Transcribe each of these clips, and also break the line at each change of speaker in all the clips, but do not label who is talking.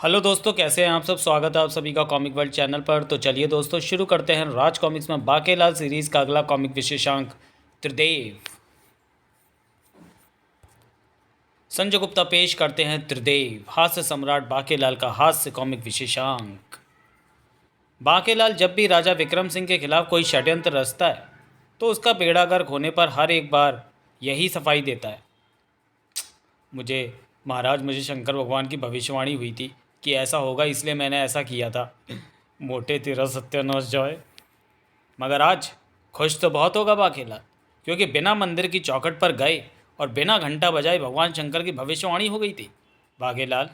Hello दोस्तों, कैसे हैं आप सब। स्वागत है आप सभी का कॉमिक वर्ल्ड चैनल पर। तो चलिए दोस्तों, शुरू करते हैं राज कॉमिक्स में बाकेलाल सीरीज़ का अगला कॉमिक विशेषांक त्रिदेव। संजय गुप्ता पेश करते हैं त्रिदेव, हास्य सम्राट बाकेलाल का हास्य कॉमिक विशेषांक। बाकेलाल जब भी राजा विक्रम सिंह के खिलाफ कोई षड्यंत्र रचता है तो उसका बेड़ा गर्क होने पर हर एक बार यही सफाई देता है। मुझे शंकर भगवान की भविष्यवाणी हुई थी कि ऐसा होगा, इसलिए मैंने ऐसा किया था। मोटे तेरा सत्यानाश जाए। मगर आज खुश तो बहुत होगा बाकेलाल, क्योंकि बिना मंदिर की चौखट पर गए और बिना घंटा बजाए भगवान शंकर की भविष्यवाणी हो गई थी। बाकेलाल,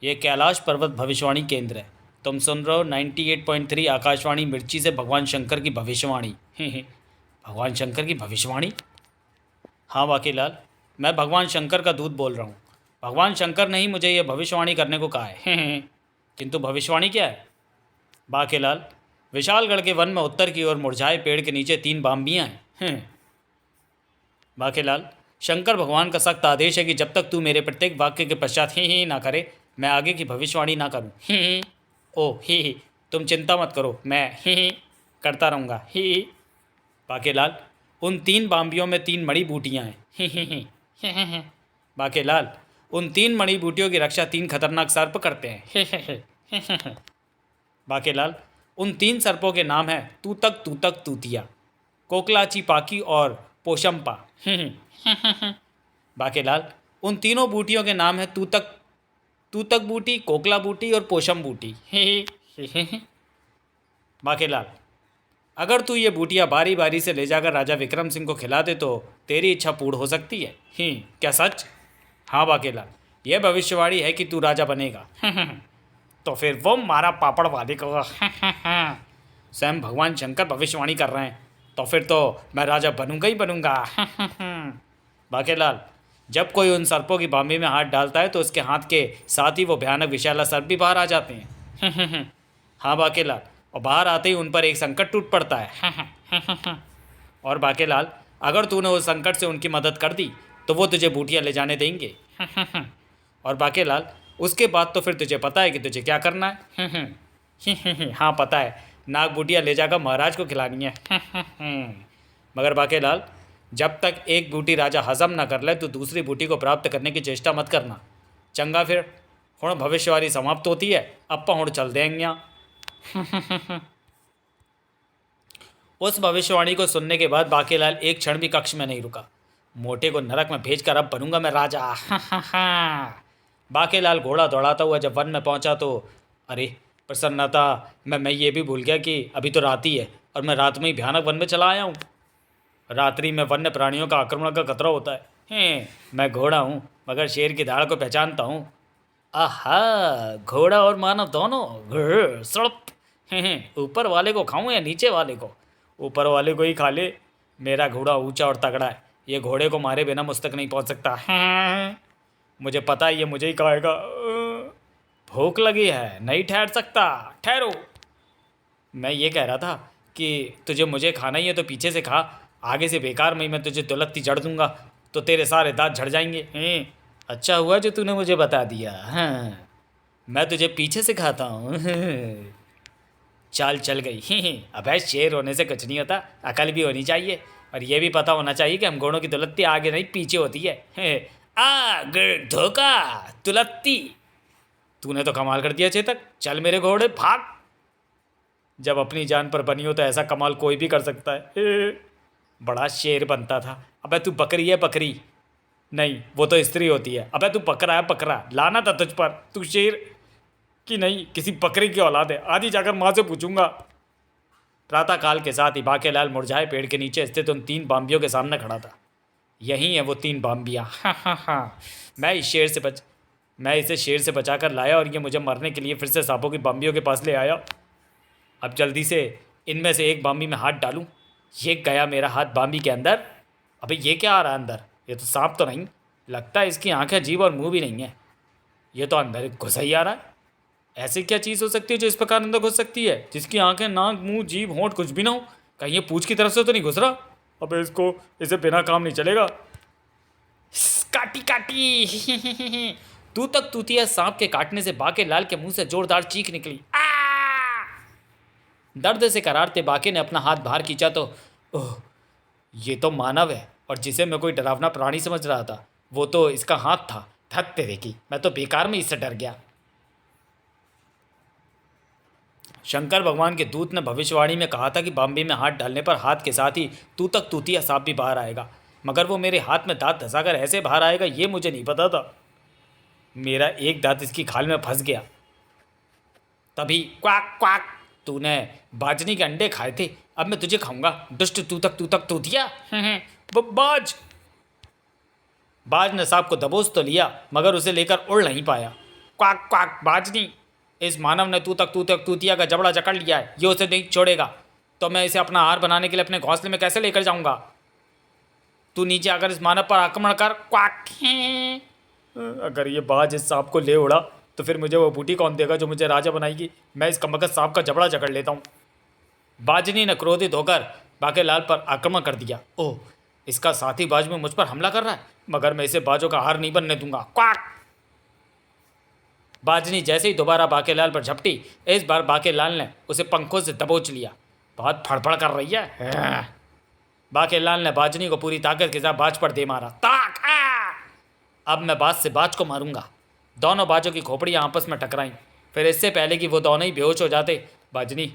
ये कैलाश पर्वत भविष्यवाणी केंद्र है। तुम सुन रहे हो 98.3 आकाशवाणी मिर्ची से भगवान शंकर की भविष्यवाणी। भगवान शंकर की भविष्यवाणी? हाँ बाकेलाल, मैं भगवान शंकर का दूत बोल रहा हूँ। भगवान शंकर ने ही मुझे यह भविष्यवाणी करने को कहा है। किंतु भविष्यवाणी क्या है? बाकेलाल, विशालगढ़ के वन में उत्तर की ओर मुरझाए पेड़ के नीचे 3 बाम्बियाँ हैं। बाकेलाल, शंकर भगवान का सख्त आदेश है कि जब तक तू मेरे प्रत्येक वाक्य के पश्चात ही ना करे, मैं आगे की भविष्यवाणी ना करूँ। ओ ही, तुम चिंता मत करो, मैं ही करता रहूँगा। ही। बाकेलाल, उन 3 बाम्बियों में 3 मणि बूटियाँ हैं। बाकेलाल, उन 3 मणि बूटियों की रक्षा 3 खतरनाक सर्प करते हैं। बाकेलाल, उन 3 सर्पों के नाम हैं तूतक, तूतक, तूतिया, कोकलाची पाकी और पोशंपा। बाकेलाल, उन तीनों बूटियों के नाम हैं तूतक, तूतक बूटी, कोकला बूटी और पोशम बूटी। बाकेलाल, अगर तू ये बूटियाँ बारी बारी से ले जाकर राजा विक्रम सिंह को खिला दे तो तेरी इच्छा पूर्ण हो सकती है। क्या सच? हाँ बाकेलाल, यह भविष्यवाणी है कि तू राजा बनेगा। तो फिर वो मारा पापड़ वाले को। स्वयं भगवान शंकर भविष्यवाणी कर रहे हैं, तो फिर तो मैं राजा बनूंगा ही बनूंगा। बाकेलाल, जब कोई उन सर्पों की बामी में हाथ डालता है तो उसके हाथ के साथ ही वो भयानक विशाला सर्प भी बाहर आ जाते हैं। हाँ बाकेलाल, और बाहर आते ही उन पर एक संकट टूट पड़ता है। और बाकेलाल, अगर तूने उस संकट से उनकी मदद कर दी तो वो तुझे बूटियाँ ले जाने देंगे। और बाकेलाल, उसके बाद तो फिर तुझे पता है कि तुझे क्या करना है। हाँ पता है, नाग बूटियाँ ले जाकर महाराज को खिलानी है। मगर बाकेलाल, जब तक एक बूटी राजा हजम ना कर ले तो दूसरी बूटी को प्राप्त करने की चेष्टा मत करना। चंगा फिर हुण भविष्यवाणी समाप्त होती है, अप्पा हुण चल देंगे। उस भविष्यवाणी को सुनने के बाद बाकेलाल एक क्षण भी कक्ष में नहीं रुका। मोटे को नरक में भेजकर अब बनूंगा मैं राजा। बाकेलाल घोड़ा दौड़ाता हुआ जब वन में पहुंचा तो अरे प्रसन्नता, मैं ये भी भूल गया कि अभी तो रात ही है और मैं रात में ही भयानक वन में चला आया हूँ। रात्रि में वन्य प्राणियों का आक्रमण का खतरा होता है। मैं घोड़ा हूँ मगर शेर की दाढ़ को पहचानता हूँ। आहा, घोड़ा और मानव दोनों सड़प। ऊपर वाले को खाऊं या नीचे वाले को? ऊपर वाले को ही खा ले। मेरा घोड़ा ऊंचा और तगड़ा है, ये घोड़े को मारे बिना मुझ तक नहीं पहुंच सकता। मुझे पता है ये मुझे ही खाएगा। भूख लगी है, नहीं ठहर सकता, ठहरो। मैं ये कह रहा था कि तुझे मुझे खाना ही है तो पीछे से खा, आगे से बेकार में मैं तुझे दुलत्ती जड़ दूंगा तो तेरे सारे दांत झड़ जाएंगे। अच्छा हुआ जो तूने मुझे बता दिया। हाँ, मैं तुझे पीछे से खाता हूँ। चाल चल गई। अबे शेर होने से कुछ नहीं होता, अकल भी होनी चाहिए और ये भी पता होना चाहिए कि हम घोड़ों की दुलत्ती आगे नहीं पीछे होती है। धोखा तुलत्ती। तूने तो कमाल कर दिया चेतक, चल मेरे घोड़े भाग। जब अपनी जान पर बनी हो तो ऐसा कमाल कोई भी कर सकता है। बड़ा शेर बनता था। अबे तू बकरी है बकरी, नहीं वो तो स्त्री होती है। अबे तू बकरा है बकरा, लाना था तुझ पर। तू शेर कि नहीं किसी बकरी की औलाद है, आदि जाकर माँ से पूछूंगा। प्रातःकाल के साथ ही बाकेलाल मुरझाए पेड़ के नीचे स्थित उन 3 बाम्बियों के सामने खड़ा था। यही है वो 3 बाम्बियाँ। मैं इसे शेर से बचाकर लाया और ये मुझे मरने के लिए फिर से सांपों की बाम्बियों के पास ले आया। अब जल्दी से इनमें से एक बाम्बी में हाथ डालूं। ये गया मेरा हाथ बाम्बी के अंदर। अबे ये क्या आ रहा है अंदर? ये तो सांप तो नहीं लगता, इसकी आंखें, जीभ और मुंह भी नहीं है। ये तो अंदर घुस ही आ रहा है। ऐसी क्या चीज़ हो सकती है जो इस प्रकार अंदर घुस सकती है, जिसकी आंखें, नाक, मुंह, जीभ, होंठ कुछ भी ना हो? कहीं ये पूंछ की तरफ से तो नहीं घुस रहा? अबे इसे बिना काम नहीं चलेगा। काटी काटी। तूतक तूतिया सांप के काटने से बाके लाल के मुंह से जोरदार चीख निकली। दर्द से करारते बाके ने अपना हाथ बाहर खींचा तो ओह, ये तो मानव है, और जिसे मैं कोई डरावना प्राणी समझ रहा था वो तो इसका हाथ था। धत तेरे की, मैं तो बेकार में इससे डर गया। शंकर भगवान के दूत ने भविष्यवाणी में कहा था कि बॉम्बे में हाथ डालने पर हाथ के साथ ही तूतक तूतिया सांप भी बाहर आएगा, मगर वो मेरे हाथ में दांत धंसाकर ऐसे बाहर आएगा ये मुझे नहीं पता था। मेरा एक दांत इसकी खाल में फंस गया। तभी क्वाक क्वाक, तूने बाजनी के अंडे खाए थे, अब मैं तुझे खाऊंगा, दुष्ट तूतक तूतिया। बाज बाज ने सांप को दबोच तो लिया, मगर उसे लेकर उड़ नहीं पाया। क्वाक क्वाक बाजनी, इस मानव ने तूतक तूतिया का जबड़ा जकड़ लिया है, ये उसे नहीं छोड़ेगा, तो मैं इसे अपना आहार बनाने के लिए अपने घोंसले में कैसे लेकर जाऊंगा। तू नीचे आकर इस मानव पर आक्रमण कर। क्वाक। अगर ये बाज इस सांप को ले उड़ा तो फिर मुझे वो बूटी कौन देगा जो मुझे राजा बनाएगी। मैं इस कमबख्त सांप का जबड़ा जकड़ लेता हूँ। बाजनी ने क्रोधित होकर बाके लाल पर आक्रमण कर दिया। ओह, इसका साथी बाज में मुझ पर हमला कर रहा है, मगर मैं इसे बाजों का हार नहीं बनने दूंगा। क्वाक। बाजनी जैसे ही दोबारा बाके लाल पर झपटी, इस बार बाके लाल ने उसे पंखों से दबोच लिया। बहुत फड़फड़ कर रही है। बाके लाल ने बाजनी को पूरी ताकत के साथ बाज पर दे मारा। ताक। अब मैं बाज से बाज को मारूंगा। दोनों बाजों की खोपड़ियाँ आपस में टकराईं। फिर इससे पहले कि वो दोनों ही बेहोश हो जाते, बाजनी,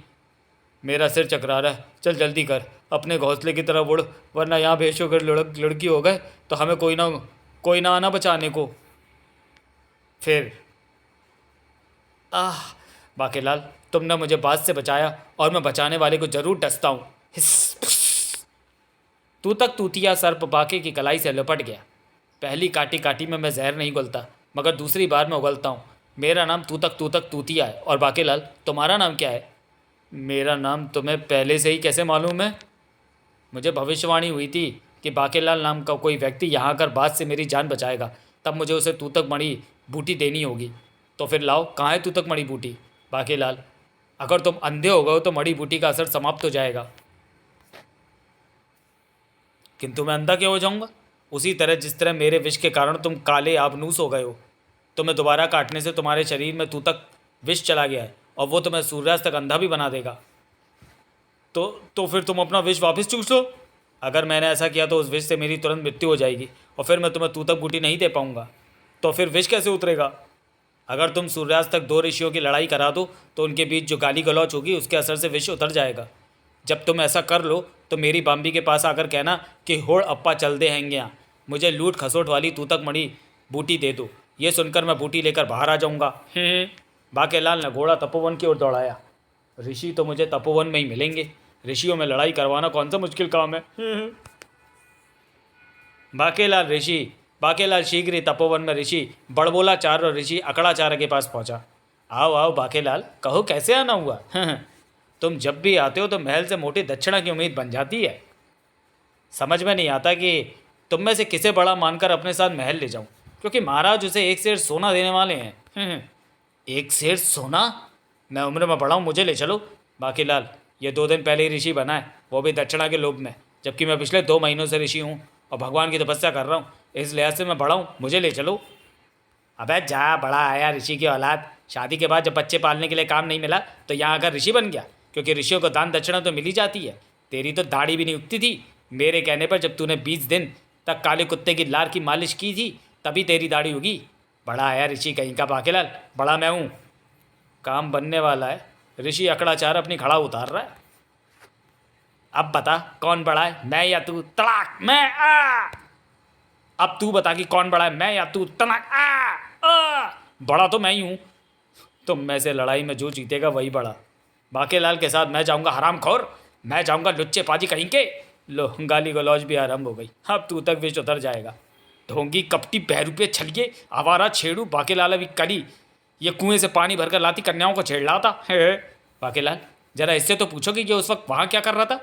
मेरा सिर चकरा रहा है, चल जल्दी कर, अपने घोंसले की तरफ उड़, वरना यहाँ बेहोश होकर लड़की हो गए तो हमें कोई ना आना बचाने को। फिर बाकेलाल, तुमने मुझे बाज से बचाया और मैं बचाने वाले को जरूर डसता हूँ। तूतक तूतिया सर्प बाके की कलाई से लपट गया। पहली काटी काटी में मैं जहर नहीं उगलता, मगर दूसरी बार मैं उगलता हूँ। मेरा नाम तूतक तूतिया है। और बाकेलाल, तुम्हारा नाम क्या है? मेरा नाम तुम्हें पहले से ही कैसे मालूम है? मुझे भविष्यवाणी हुई थी कि बाकेलाल नाम का कोई व्यक्ति यहाँ आकर बाज से मेरी जान बचाएगा, तब मुझे उसे तूतक मणि बूटी देनी होगी। तो फिर लाओ, कहाँ है तूतक मणि बूटी? बाकेलाल, अगर तुम अंधे हो गए तो मणि बूटी का असर समाप्त हो जाएगा। किंतु मैं अंधा क्यों हो जाऊंगा? उसी तरह जिस तरह मेरे विष के कारण तुम काले आबनूस हो गए हो। तुम्हें दोबारा काटने से तुम्हारे शरीर में तूतक विष चला गया है, और वो तुम्हें सूर्यास्त तक अंधा भी बना देगा। तो फिर तुम अपना विष वापस चूस लो। अगर मैंने ऐसा किया तो उस विष से मेरी तुरंत मृत्यु हो जाएगी, और फिर मैं तुम्हें तूतक बूटी नहीं दे पाऊंगा। तो फिर विष कैसे उतरेगा? अगर तुम सूर्यास्त तक दो ऋषियों की लड़ाई करा दो तो उनके बीच जो गाली गलौच होगी उसके असर से विष उतर जाएगा। जब तुम ऐसा कर लो तो मेरी बाम्बी के पास आकर कहना कि होड़ अप्पा चल दे हैंगे यहाँ, मुझे लूट खसोट वाली तूतक मणि बूटी दे दो। ये सुनकर मैं बूटी लेकर बाहर आ जाऊँगा। बाकेलाल ने घोड़ा तपोवन की ओर दौड़ाया। ऋषि तो मुझे तपोवन में ही मिलेंगे, ऋषियों में लड़ाई करवाना कौन सा मुश्किल काम है। बाकेलाल शीघ्र ही तपोवन में ऋषि बड़बोलाचार्य और ऋषि अकड़ाचार्य के पास पहुंचा। आओ आओ बाकेलाल, कहो कैसे आना हुआ? तुम जब भी आते हो तो महल से मोटी दक्षिणा की उम्मीद बन जाती है। समझ में नहीं आता कि तुम में से किसे बड़ा मानकर अपने साथ महल ले जाऊं, क्योंकि महाराज उसे 1 सेर सोना देने वाले हैं। 1 सेर सोना? मैं उम्र में बड़ा हूँ, मुझे ले चलो। बाकेलाल, ये 2 दिन पहले ही ऋषि बना है, वो भी दक्षिणा के लोभ में, जबकि मैं पिछले 2 महीनों से ऋषि हूँ और भगवान की तपस्या कर रहा हूँ। इस लिहाज से मैं बड़ा हूँ, मुझे ले चलो। अबे जा, बड़ा आया ऋषि की औलाद। शादी के बाद जब बच्चे पालने के लिए काम नहीं मिला तो यहाँ आकर ऋषि बन गया, क्योंकि ऋषियों को दान दक्षिणा तो मिल ही जाती है। तेरी तो दाढ़ी भी नहीं उगती थी। मेरे कहने पर जब तूने 20 दिन तक काले कुत्ते की लार की मालिश की थी तभी तेरी दाढ़ी उगी। बड़ा आया ऋषि कहीं का बाकेलाल, बड़ा मैं हूँ। काम बनने वाला है। ऋषि अकड़ाचार्य अपनी खड़ा उतार रहा है। अब बता कौन बड़ा है, मैं या तू? तड़ाक। मैं। अब तू बता कि कौन बड़ा है, मैं या तू? तड़ाक। बड़ा तो मैं ही हूँ। तुम में से लड़ाई में जो जीतेगा वही बड़ा। बाकेलाल के साथ मैं जाऊंगा हरामखोर, मैं जाऊंगा लुच्चे पाजी कहीं के। लो, गाली गलौज भी आरंभ हो गई। अब तू तक विष उतर जाएगा। ढोंगी, कपटी, बहरूपे, छलिए, आवारा, छेड़ू। बाकेलाल अभी कली ये कुएं से पानी भरकर लाती कन्याओं को छेड़ रहा था। बाकेलाल, जरा इससे तो पूछो कि ये उस वक्त वहाँ क्या कर रहा था?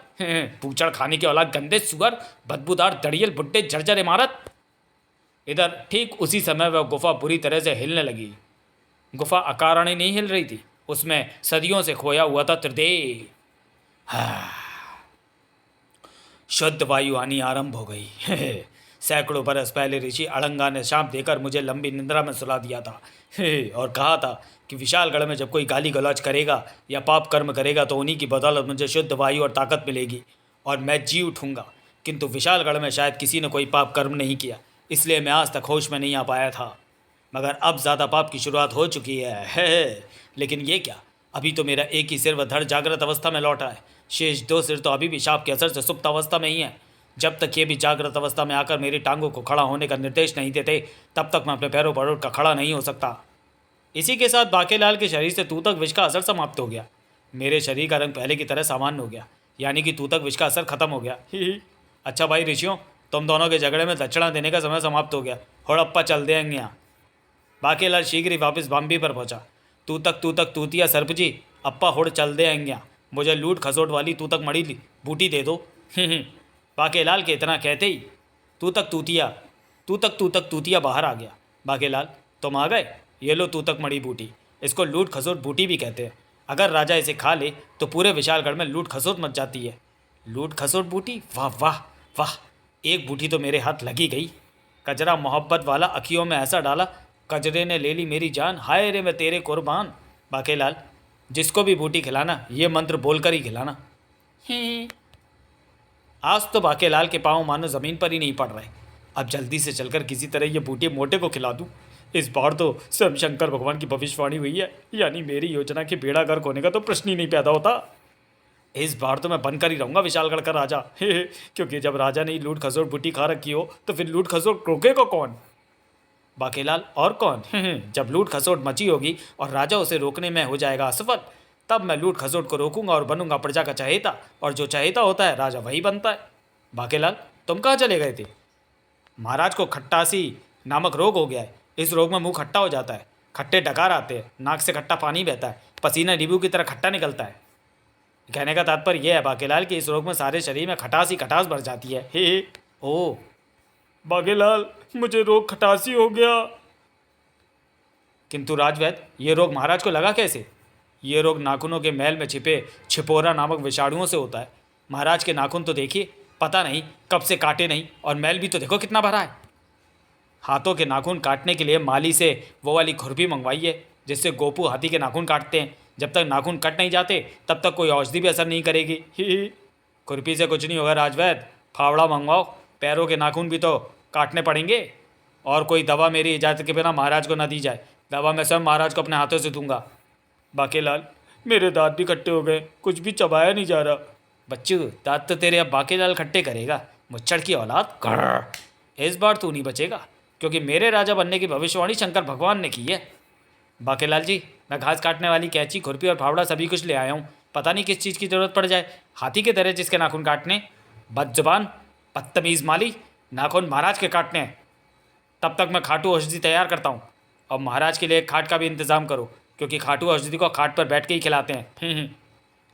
पूछड़ खाने की औलाद, गंदे सुअर, बदबूदार दड़ियल, बुड्ढे, जर्जर इमारत। इधर ठीक उसी समय वह गुफा बुरी तरह से हिलने लगी। गुफा अकारण ही नहीं हिल रही थी, उसमें सदियों से खोया हुआ था त्रिदेव। शुद्ध वायु आनी आरंभ हो गई। सैकड़ों बरस पहले ऋषि अड़ंगा ने शाप देकर मुझे लंबी निंद्रा में सुला दिया था। और कहा था कि विशालगढ़ में जब कोई गाली गलौज करेगा या पाप कर्म करेगा तो उन्हीं की बदौलत मुझे शुद्ध वायु और ताकत मिलेगी और मैं जी उठूंगा। किंतु विशालगढ़ में शायद किसी ने कोई पाप कर्म नहीं किया, इसलिए मैं आज तक होश में नहीं आ पाया था। मगर अब ज़्यादा पाप की शुरुआत हो चुकी है। लेकिन ये क्या, अभी तो मेरा एक ही सिर व धड़ जागृत अवस्था में लौटा है, शेष 2 सिर तो अभी भी शाप के असर से सुप्त अवस्था में ही है। जब तक ये भी जागृत अवस्था में आकर मेरी टांगों को खड़ा होने का निर्देश नहीं देते तब तक मैं अपने पैरों पर उठकर खड़ा नहीं हो सकता। इसी के साथ बाकेलाल के शरीर से तूतक विष का असर समाप्त हो गया। मेरे शरीर का रंग पहले की तरह सामान्य हो गया, यानी कि तूतक विष का असर खत्म हो गया। ही। अच्छा भाई ऋषियों, तुम दोनों के झगड़े में दक्षिणा देने का समय समाप्त हो गया। हड़प्पा चल देंगे यहाँ। बाकेलाल शीघ्र ही वापस बाम्बी पर पहुंचा। तूतक तूतिया सर्प जी, अप्पा हुड़ चल दे आएंगे, मुझे लूट खसोट वाली तूतक मड़ी बूटी दे दो। बाकेलाल के इतना कहते ही तूतक तूतिया बाहर आ गया। बाकेलाल, तुम आ गए? ये लो तूतक मड़ी बूटी, इसको लूट खसोट बूटी भी कहते हैं। अगर राजा इसे खा ले तो पूरे विशालगढ़ में लूट खसोट मच जाती है। लूट खसोट बूटी, वाह वाह वाह, एक बूटी तो मेरे हाथ लगी गई। कजरा मोहब्बत वाला अखियों में ऐसा डाला, कजरे ने ले ली मेरी जान, हाय रे मैं तेरे कुर्बान। बाकेलाल, जिसको भी बूटी खिलाना ये मंत्र बोलकर ही खिलाना। आज तो बाकेलाल के पाँव मानो ज़मीन पर ही नहीं पड़ रहे। अब जल्दी से चलकर किसी तरह ये बूटी मोटे को खिला दूँ। इस बार तो स्वयं शंकर भगवान की भविष्यवाणी हुई है, यानी मेरी योजना के बेड़ा गर्क होने का तो प्रश्न ही नहीं पैदा होता। इस बार तो मैं बनकर ही रहूँगा विशालगढ़ का राजा। क्योंकि जब राजा ने लूट खसोट बूटी खा रखी हो तो फिर लूट खसोट रोकेगा कौन? बाकेलाल, और कौन? जब लूट खसोट मची होगी और राजा उसे रोकने में हो जाएगा असफल, तब मैं लूट खसोट को रोकूंगा और बनूंगा प्रजा का चहेता, और जो चहेता होता है राजा वही बनता है। बाकेलाल, तुम कहाँ चले गए थे? महाराज को खट्टासी नामक रोग हो गया है। इस रोग में मुंह खट्टा हो जाता है, खट्टे डकार आते हैं, नाक से खट्टा पानी बहता है, पसीना नींबू की तरह खट्टा निकलता है। कहने का तात्पर्य यह है बाकेलाल कि इस रोग में सारे शरीर में खटास ही खटास भर जाती है। हे ओ बाकेलाल, मुझे रोग खटासी हो गया। किंतु राजवैद्य, ये रोग महाराज को लगा कैसे? ये रोग नाखूनों के मैल में छिपे छिपोरा नामक विषाणुओं से होता है। महाराज के नाखून तो देखिए, पता नहीं कब से काटे नहीं, और मैल भी तो देखो कितना भरा है। हाथों के नाखून काटने के लिए माली से वो वाली खुरपी मंगवाइए जिससे गोपू हाथी के नाखून काटते हैं। जब तक नाखून कट नहीं जाते तब तक कोई औषधि भी असर नहीं करेगी। ही खुरपी से कुछ नहीं होगा राजवैद्य, फावड़ा मंगवाओ, पैरों के नाखून भी तो काटने पड़ेंगे। और कोई दवा मेरी इजाज़त के बिना महाराज को ना दी जाए, दवा मैं स्वयं महाराज को अपने हाथों से दूंगा। बाकेलाल, मेरे दांत भी खट्टे हो गए, कुछ भी चबाया नहीं जा रहा। बच्चू, दांत तो तेरे अब बाकेलाल खट्टे करेगा, मुच्छड़ की औलाद। इस बार तू नहीं बचेगा, क्योंकि मेरे राजा बनने की भविष्यवाणी शंकर भगवान ने की है। बाकेलाल जी, मैं घास काटने वाली कैंची, खुरपी और फावड़ा सभी कुछ ले आया हूँ। पता नहीं किस चीज़ की ज़रूरत पड़ जाए, हाथी के तरह जिसके नाखून काटने। बदजुबान, बदतमीज़ माली, नाखून महाराज के काटने हैं। तब तक मैं खाटू औषधि तैयार करता हूँ, और महाराज के लिए एक खाट का भी इंतज़ाम करो, क्योंकि खाटू औषधि को खाट पर बैठ के ही खिलाते हैं।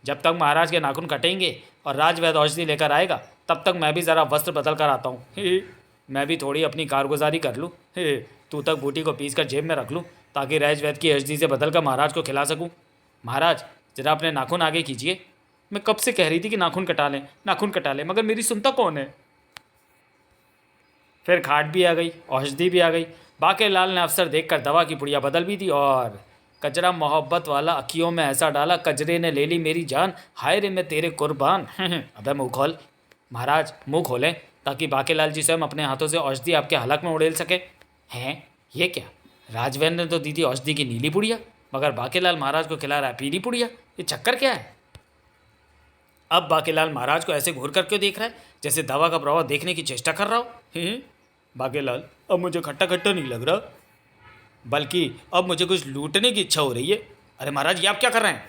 जब तक महाराज के नाखून कटेंगे और राजवैद्य औषधि लेकर आएगा, तब तक मैं भी ज़रा वस्त्र बदल कर आता हूँ। मैं भी थोड़ी अपनी कारगुजारी कर लूँ। तू तक बूटी को पीस कर जेब में रख लूँ, ताकि राजवैद्य की औषधि से बदल कर महाराज को खिला सकूँ। महाराज, जरा अपने नाखून आगे कीजिए। मैं कब से कह रही थी कि नाखून कटा लें, नाखून कटा लें, मगर मेरी सुनता कौन है। फिर खाट भी आ गई, औषधि भी आ गई। बाकेलाल ने अफसर देखकर दवा की पुड़िया बदल भी दी, और कजरा मोहब्बत वाला अखियों में ऐसा डाला, कजरे ने ले ली मेरी जान, हाय रे मैं तेरे कुर्बान। अबे मुँह खोल। महाराज, मुँह खोलें, ताकि बाकेलाल जी स्वयं अपने हाथों से औषधि आपके हलक में उड़ेल सके। हैं, ये क्या? राजवैद्य ने तो दी थी औषधि की नीली पुड़िया, मगर बाकेलाल महाराज को खिला रहा है पीली पुड़िया। ये चक्कर क्या है? अब बाकेलाल महाराज को ऐसे घूर कर क्यों देख रहा है, जैसे दवा का प्रभाव देखने की चेष्टा कर रहा हो। बाकेलाल, अब मुझे खट्टा खट्टा नहीं लग रहा, बल्कि अब मुझे कुछ लूटने की इच्छा हो रही है। अरे महाराज, ये आप क्या कर रहे हैं?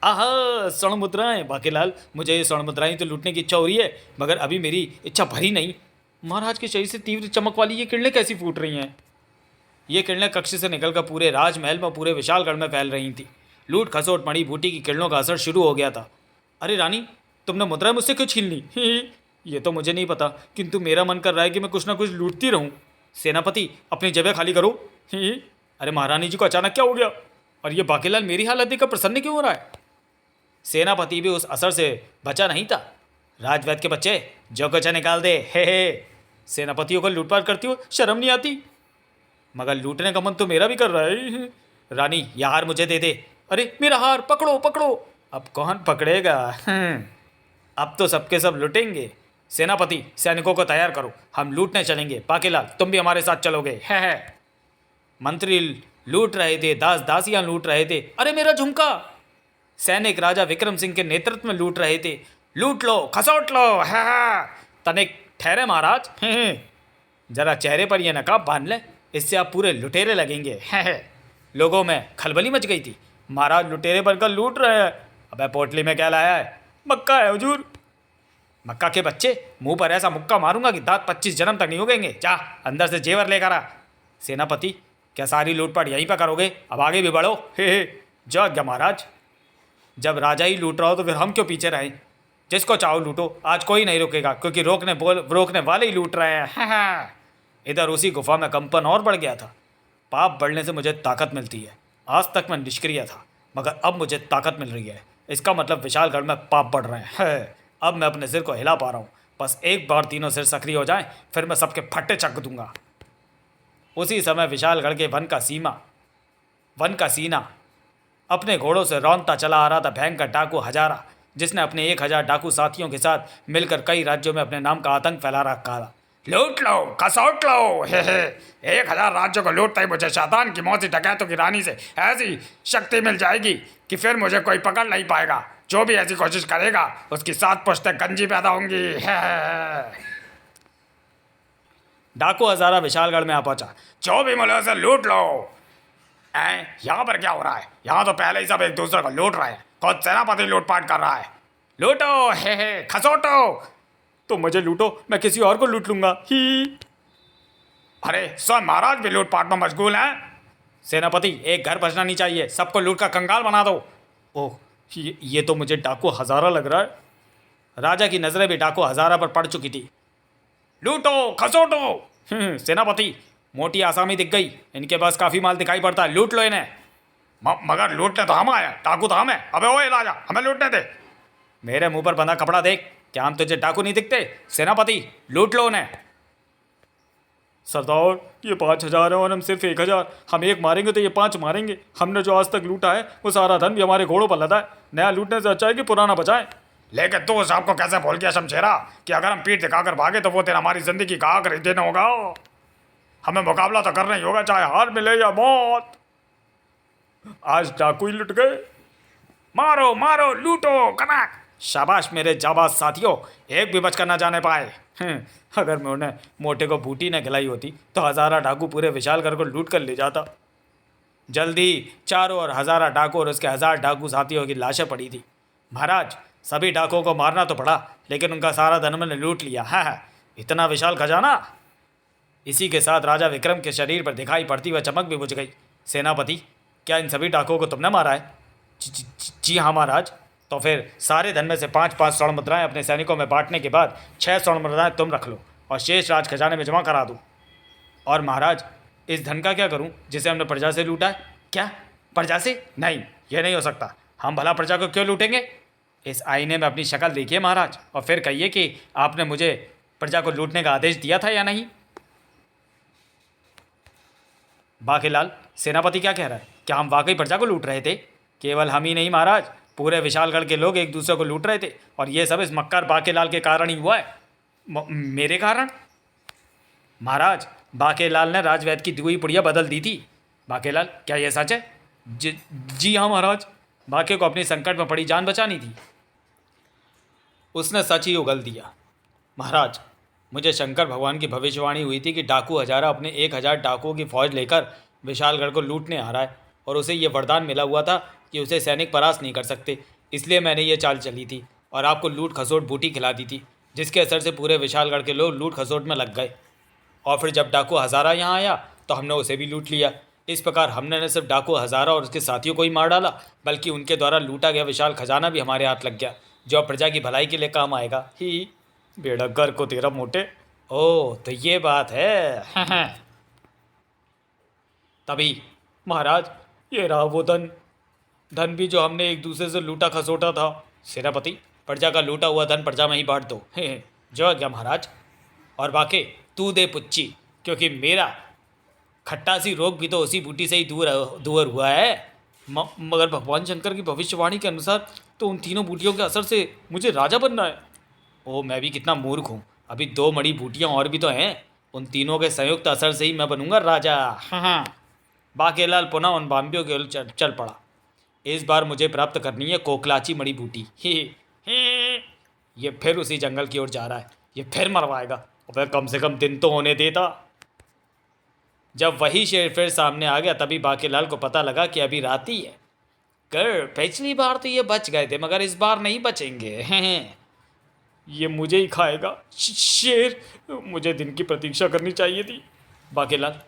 आहा, स्वर्ण मुद्राएं। बाकेलाल, मुझे ये स्वर्ण मुद्राएं तो लूटने की इच्छा हो रही है, मगर अभी मेरी इच्छा भरी नहीं। महाराज के शरीर से तीव्र चमक वाली ये किरणें कैसी फूट रही हैं? ये किरणें कक्ष से निकलकर पूरे राजमहल में, पूरे विशालगढ़ में फैल रही थी। लूट खसोट मणि बूटी की किरणों का असर शुरू हो गया था। अरे रानी, तुमने मुद्राएं मुझसे क्यों छीन ली? ये तो मुझे नहीं पता, किंतु मेरा मन कर रहा है कि मैं कुछ ना कुछ लूटती रहूं। सेनापति, अपनी जगह खाली करो। अरे महारानी जी को अचानक क्या हो गया, और ये बाकेलाल मेरी हालत देखकर प्रसन्न क्यों हो रहा है? सेनापति भी उस असर से बचा नहीं था। राजवैद्य के बच्चे, जो कुछ निकाल दे। हे। सेनापतियों को लूटपाट करती हो, शर्म नहीं आती? मगर लूटने का मन तो मेरा भी कर रहा है। रानी, यह हार मुझे दे दे। अरे मेरा हार, पकड़ो पकड़ो। अब कौन पकड़ेगा? अब तो सबके सब लुटेंगे। सेनापति, सैनिकों को तैयार करो, हम लूटने चलेंगे। पाकेलाल, तुम भी हमारे साथ चलोगे? है। मंत्री लूट रहे थे, दास दासियां लूट रहे थे। अरे मेरा झुमका! सैनिक राजा विक्रम सिंह के नेतृत्व में लूट रहे थे। लूट लो, खसोट लो। है। तनिक ठहरे महाराज। जरा चेहरे पर यह नकाब बांध ले, इससे आप पूरे लुटेरे लगेंगे। है। लोगों में खलबली मच गई थी। महाराज लुटेरे बनकर लूट रहे हैं। अबे पोटली में क्या लाया है? मक्का है हुजूर। मक्का के बच्चे, मुंह पर ऐसा मुक्का मारूंगा कि दांत 25 जन्म तक नहीं उगेंगे। जा अंदर से जेवर लेकर आ। सेनापति, क्या सारी लूटपाट यहीं पर करोगे? अब आगे भी बढ़ो। हे जो आज्ञा महाराज। जब राजा ही लूट रहा हो तो फिर हम क्यों पीछे रहें? जिसको चाहो लूटो, आज कोई नहीं रुकेगा, क्योंकि रोकने वाले ही लूट रहे हैं। इधर उसी गुफा में कंपन और बढ़ गया था। पाप बढ़ने से मुझे ताकत मिलती है। आज तक मैं निष्क्रिय था, मगर अब मुझे ताकत मिल रही है। इसका मतलब विशालगढ़ में पाप बढ़ रहे हैं। अब मैं अपने सिर को हिला पा रहा हूँ। बस एक बार तीनों सिर सक्रिय हो जाएं, फिर मैं सबके फट्टे चक दूंगा। उसी समय विशालगढ़ के वन का सीना अपने घोड़ों से रौंदता चला आ रहा था भयंकर डाकू हजारा, जिसने अपने 1000 डाकू साथियों के साथ मिलकर कई राज्यों में अपने नाम का आतंक फैला रखा था। लूट लो, कसौट लो। हे 1000 राज्यों को लूटते ही मुझे शैतान की मौसी डकैतों की रानी से ऐसी शक्ति मिल जाएगी कि फिर मुझे कोई पकड़ नहीं पाएगा। जो भी ऐसी कोशिश करेगा उसकी 7 पुश्तें गंजी पैदा होंगी। डाकू हजारा विशालगढ़ में आ पहुंचा। जो भी मिले उसे लूट लो। यहाँ पर क्या हो रहा है? यहाँ तो पहले ही सब एक दूसरे को लूट रहे हैं। खुद सेनापति लूटपाट कर रहा है। लूटो, हे खसोटो। तो मुझे लूटो, मैं किसी और को लूट लूंगा। ही। अरे स्वयं महाराज भी लूटपाट में मशगूल हैं। सेनापति, एक घर बचना नहीं चाहिए, सबको लूट कर कंगाल बना दो। ओह, ये तो मुझे डाकू हजारा लग रहा है। राजा की नजरें भी डाकू हजारा पर पड़ चुकी थी। लूटो, खसोटो। सेनापति, मोटी आसामी दिख गई, इनके पास काफी माल दिखाई पड़ता है, लूट लो इन्हें। मगर लूटने तो हम आए, डाकू तो हम है। अबे ओए राजा, हमें लूटने दे। मेरे मुंह पर बंधा कपड़ा देख, क्या हम तुझे डाकू नहीं दिखते? सेनापति, लूट लो उन्हें। सरदार, ये 5000 है और हम सिर्फ 1000। हम एक मारेंगे तो ये 5 मारेंगे। हमने जो आज तक लूटा है वो सारा धन भी हमारे घोड़ों पर लदा है। नया लूटने से अच्छा है कि पुराना बचाएं। लेकिन तू साहब को कैसे भूल गया शमशेरा कि अगर हम पीठ दिखाकर भागे तो वो तेरा हमारी जिंदगी का आखिरी दिन होगा। हमें मुकाबला तो करना ही होगा, चाहे हार मिले या मौत। आज डाकू ही लुट गए। मारो मारो, लूटो, कनक। शाबाश मेरे जाबाज साथियों, एक भी बचकर ना जाने पाए। अगर मैं उन्हें मोटे को बूटी न खिलाई होती तो हजारा डाकू पूरे विशालगढ़ को लूट कर ले जाता। जल्दी चारों ओर हजारा डाकू और उसके 1000 डाकू साथियों की लाशें पड़ी थी। महाराज, सभी डाकुओं को मारना तो पड़ा, लेकिन उनका सारा धन मैंने लूट लिया। हाँ, इतना विशाल खजाना। इसी के साथ राजा विक्रम के शरीर पर दिखाई पड़ती वह चमक भी बुझ गई। सेनापति, क्या इन सभी डाकुओं को तुमने मारा है? जी हाँ महाराज। तो फिर सारे धन में से 5-5 स्वर्ण मुद्राएं अपने सैनिकों में बांटने के बाद 6 स्वर्ण मुद्राएं तुम रख लो और शेष राज खजाने में जमा करा दो। और महाराज, इस धन का क्या करूं जिसे हमने प्रजा से लूटा है? क्या प्रजा से? नहीं, यह नहीं हो सकता। हम भला प्रजा को क्यों लूटेंगे? इस आईने में अपनी शक्ल देखिए महाराज, और फिर कहिए कि आपने मुझे प्रजा को लूटने का आदेश दिया था या नहीं। बाकेलाल, सेनापति क्या कह रहा है? क्या हम वाकई प्रजा को लूट रहे थे? केवल हम ही नहीं महाराज, पूरे विशालगढ़ के लोग एक दूसरे को लूट रहे थे, और ये सब इस मक्कार बाकेलाल के कारण ही हुआ है। मेरे कारण? महाराज, बाकेलाल ने राजवैद्य की दी हुई पुड़िया बदल दी थी। बाकेलाल, क्या यह सच है? जी हाँ महाराज, बाके को अपनी संकट में पड़ी जान बचानी थी। उसने सच ही उगल दिया। महाराज, मुझे शंकर भगवान की भविष्यवाणी हुई थी कि डाकू हजारा अपने 1000 डाकुओं की फौज लेकर विशालगढ़ को लूटने आ रहा है, और उसे ये वरदान मिला हुआ था कि उसे सैनिक परास्त नहीं कर सकते। इसलिए मैंने ये चाल चली थी और आपको लूट खसोट बूटी खिला दी थी, जिसके असर से पूरे विशालगढ़ के लोग लूट खसोट में लग गए। और फिर जब डाकू हजारा यहाँ आया तो हमने उसे भी लूट लिया। इस प्रकार हमने न सिर्फ डाकू हजारा और उसके साथियों को ही मार डाला, बल्कि उनके द्वारा लूटा गया विशाल खजाना भी हमारे हाथ लग गया, जो प्रजा की भलाई के लिए काम आएगा। ही बेड़ा घर को तेरा मोटे। ओह, तो ये बात है। तभी महाराज, ये रहा वो धन भी जो हमने एक दूसरे से लूटा खसोटा था। सेनापति, प्रजा का लूटा हुआ धन प्रजा में ही बांट दो। जो आज्ञा महाराज। और बाकी तू दे पुच्ची, क्योंकि मेरा खट्टा सी रोग भी तो उसी बूटी से ही दूर हुआ है। मगर भगवान शंकर की भविष्यवाणी के अनुसार तो उन तीनों बूटियों के असर से मुझे राजा बनना है। ओ मैं भी कितना मूर्ख हूँ, अभी 2 मड़ी बूटियाँ और भी तो हैं, उन तीनों के संयुक्त असर से ही मैं बनूंगा राजा। हाँ। बाकेलाल पुनः उन बाम्बियों की ओर चल पड़ा। इस बार मुझे प्राप्त करनी है कोकलाची मड़ी बूटी। ही। ये फिर उसी जंगल की ओर जा रहा है, ये फिर मरवाएगा। अबे कम से कम दिन तो होने देता। जब वही शेर फिर सामने आ गया तभी बाकेलाल को पता लगा कि अभी रात ही है। कर पिछली बार तो ये बच गए थे, मगर इस बार नहीं बचेंगे। ये मुझे ही खाएगा। शेर, मुझे दिन की प्रतीक्षा करनी चाहिए थी। बाकेलाल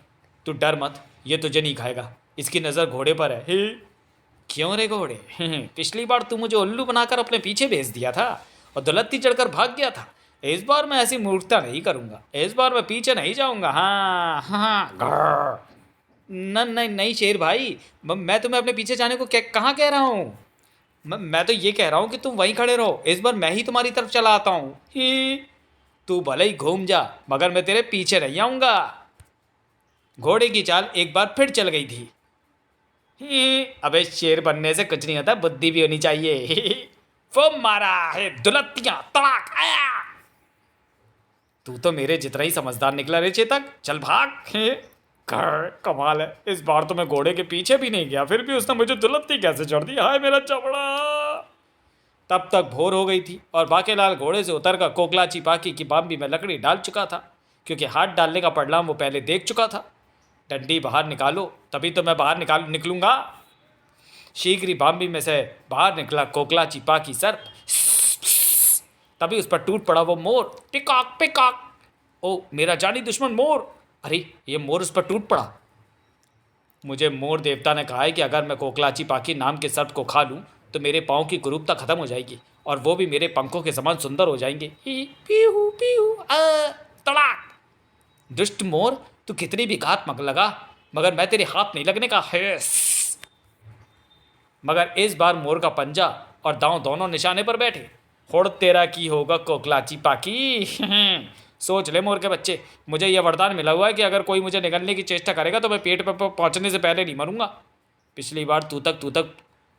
तू डर मत, ये तुझे नहीं खाएगा, इसकी नज़र घोड़े पर है। हे क्यों रे घोड़े? पिछली बार तू मुझे उल्लू बनाकर अपने पीछे भेज दिया था और दुलत्ती चढ़कर भाग गया था। इस बार मैं ऐसी मूर्खता नहीं करूँगा, इस बार मैं पीछे नहीं जाऊँगा। हाँ हाँ। नहीं नहीं शेर भाई, मैं तुम्हें अपने पीछे जाने को कहाँ कह रहा हूँ। मैं तो ये कह रहा हूँ कि तुम वहीं खड़े रहो, इस बार मैं ही तुम्हारी तरफ चला आता हूँ। ही तू भले ही घूम जा, मगर मैं तेरे पीछे नहीं आऊँगा। घोड़े की चाल एक बार फिर चल गई थी। अबे शेर बनने से कुछ नहीं होता, बुद्धि भी होनी चाहिए। वो मारा है दुलत्तियां, तड़ाक आया। तू तो मेरे जितना ही समझदार निकला रे चेतक, चल भाग। कमाल है, इस बार तो मैं घोड़े के पीछे भी नहीं गया, फिर भी उसने मुझे दुलत्ती कैसे चढ़ दी। हाय मेरा चमड़ा। तब तक भोर हो गई थी और बाकेलाल घोड़े से उतरकर कोकलाची पाकी की बाम्बी में लकड़ी डाल चुका था, क्योंकि हाथ डालने का परिणाम वो पहले देख चुका था। डंडी बाहर निकालो, तभी तो मैं बाहर निकलूंगा। शीघ्र ही बाम्बी में से बाहर निकला कोकलाची पाकी सर्प। तभी उस पर टूट पड़ा वो मोर। टिकाक पिकाक। ओ मेरा जानी दुश्मन मोर। अरे ये मोर उस पर टूट पड़ा। मुझे मोर देवता ने कहा है कि अगर मैं कोकलाची पाकी नाम के सर्प को खा लूं तो मेरे पाँव की कुरूपता खत्म हो जाएगी और वो भी मेरे पंखों के समान सुंदर हो जाएंगे। ही पीहू पीहू तड़ाक। दुष्ट मोर, तू कितनी भी घात मत लगा, मगर मैं तेरे हाथ नहीं लगने का है। मगर इस बार मोर का पंजा और दांव दोनों निशाने पर बैठे। होड़ तेरा की होगा कोकलाची पाकी। सोच ले मोर के बच्चे, मुझे यह वरदान मिला हुआ है कि अगर कोई मुझे निगलने की चेष्टा करेगा तो मैं पेट पर पहुंचने से पहले नहीं मरूंगा। पिछली बार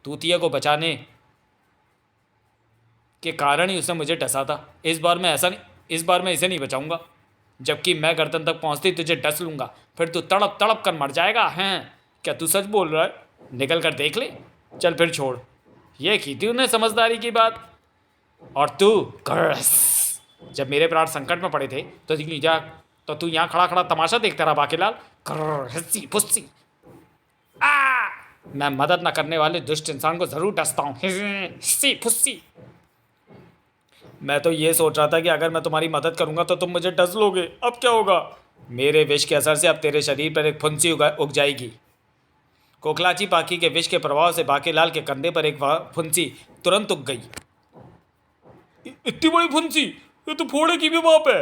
तूतिया को बचाने के कारण ही उसने मुझे डसा था। इस बार मैं इसे नहीं बचाऊंगा। जबकि मैं गर्दन तक पहुंचती तुझे डस लूंगा, फिर तू तड़प तड़प कर मर जाएगा। हैं क्या तू सच बोल रहा है? निकल कर देख ले। चल फिर छोड़। ये की थी उन्हें समझदारी की बात। और तू जब मेरे प्राण संकट में पड़े थे तो तू यहाँ खड़ा खड़ा तमाशा देखता रहा बाकेलाल। हिस्सी फुस्सी। मैं मदद न करने वाले दुष्ट इंसान को जरूर डसता हूँ। हिस्सी फुस्सी। मैं तो ये सोच रहा था कि अगर मैं तुम्हारी मदद करूंगा तो तुम मुझे डस लोगे। अब क्या होगा? मेरे विष के असर से अब तेरे शरीर पर एक फुंसी उग जाएगी। कोकलाची पाकी के विष के प्रभाव से बाकेलाल के कंधे पर एक फुंसी तुरंत उग गई। इतनी बड़ी फुंसी, ये तो फोड़े की भी बाप है।